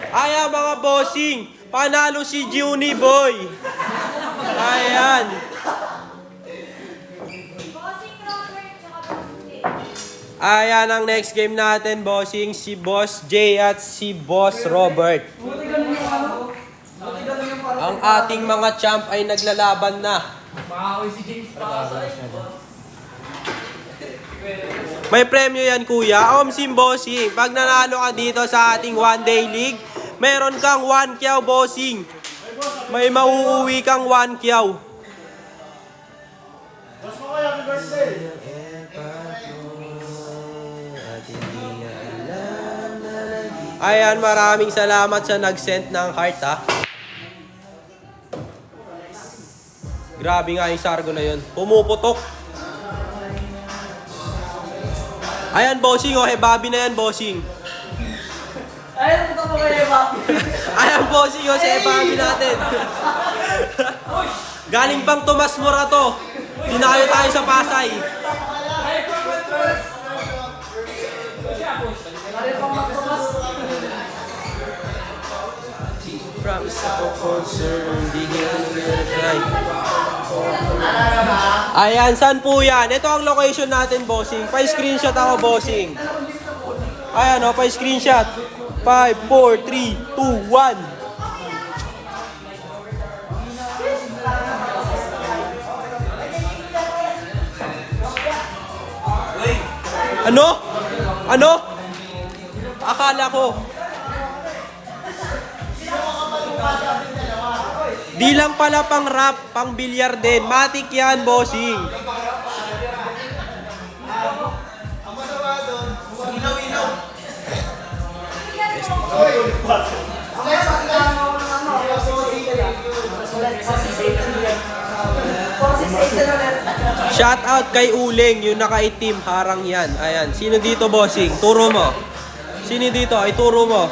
Ayan mga bossing, panalo si Juni Boy. Ayan. Ayan ang next game natin, bossing, si Boss J at si Boss Robert. Ang ating mga champ ay naglalaban na. May premyo yan, kuya. Omsim bossing, pag nanalo ka dito sa ating one-day league, meron kang 1 kyaw, bossing. May mauuwi kang 1 kyaw. Ayan, maraming salamat sa nag-send ng heart, ha. Grabe nga yung Sargo na yun. Pumuputok. Ayan, bossing, oh. Bobby na yan, bossing. Ayan, ito mo kayo, Bobby. Ayan, bossing, oh. Si Bobby natin. Galing pang Tomas Morato. Dinayo tayo sa Pasay. Promise ako concern. Ayan, saan po yan? Ito ang location natin, bossing. Pa-screenshot ako, bossing. Ayan, o, pa-screenshot. 5, 4, 3, 2, 1. Ano? Ano? Akala ko. Di lang pala pang rap, pang bilyar din. Matik yan, bossing. Shout out kay Uling, yung nakaitim, harang yan. Ayan, sino dito, bossing? Turo mo. Sino dito? Ay, turo mo.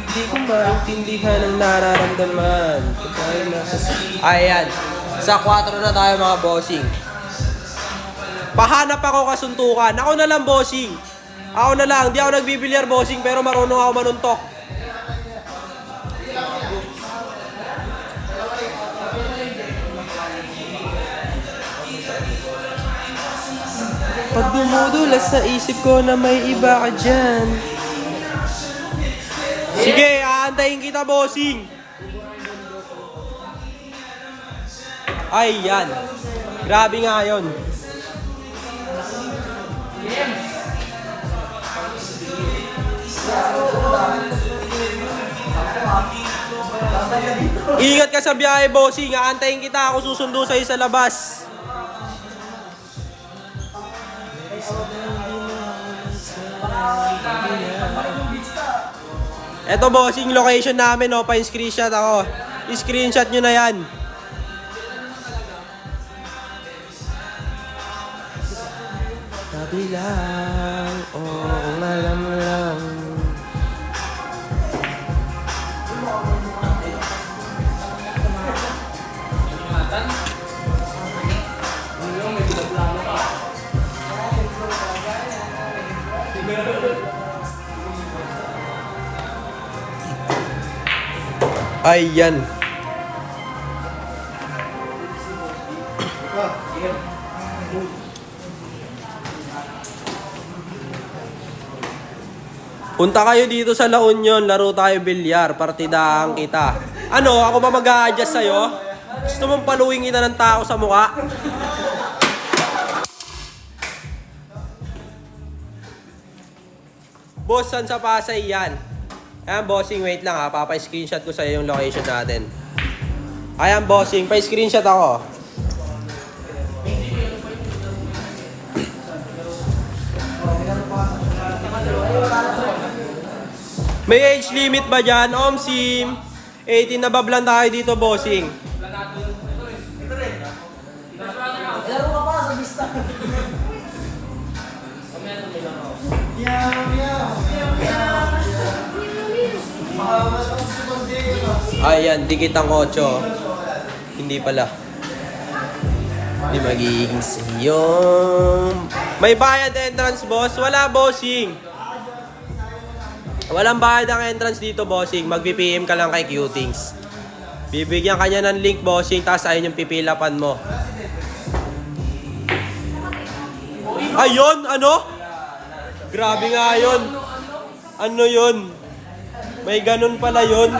Hindi ko maintindihan ang nararamdaman. Ayan. Sa 4 na tayo, mga bossing. Pahanap ako kasuntukan. Ako na lang, bossing. Ako na lang. Di ako nagbibilyar, bossing, pero marunong ako manuntok. Pag dumudulas sa isip ko na may iba ka dyan. Sige, aantayin kita, bossing. Ay, yan. Grabe nga yun. Ingat ka sa biyahe, bossing. Aantayin kita. Ako susundo sa'yo sa labas. Eto, bossing, location namin, oh. Pa-screenshot ako. I-screenshot nyo na yan. Tabi lang, kung alam mo lang. Ayan. Punta kayo dito sa La Union, laro tayo bilyar, partidahan kita. Ano, ako ba mag-a-adjust sa'yo? Gusto mong paluin kita ng tao sa mukha? Boss, saan sa Pasay yan? Ayan, bossing, wait lang ha. Papa-screenshot ko sa'yo yung location natin. Ayan, bossing, pa-screenshot ako. May age limit ba dyan? Omsim, 18 na bablan tayo dito, bossing. Laro ka pa sa vista. Ayan, dikit ang 8. Hindi pala. Hindi magiging sa'yo. May bayad entrance, boss? Wala, bossing. Walang bayad ang entrance dito, bossing. Mag-PPM ka lang kay Cutings. Bibigyan ka niya ng link, bossing, tapos ayun yung pipilapan mo. Ayun, ano? Grabe nga yun. Ano yun? May ganun pala yun.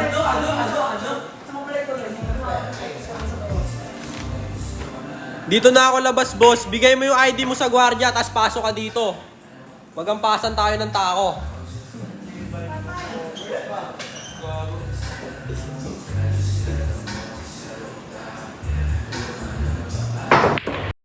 Dito na ako labas, boss. Bigay mo yung ID mo sa gwardiya, tapos pasok ka dito. Magampasan tayo ng tako.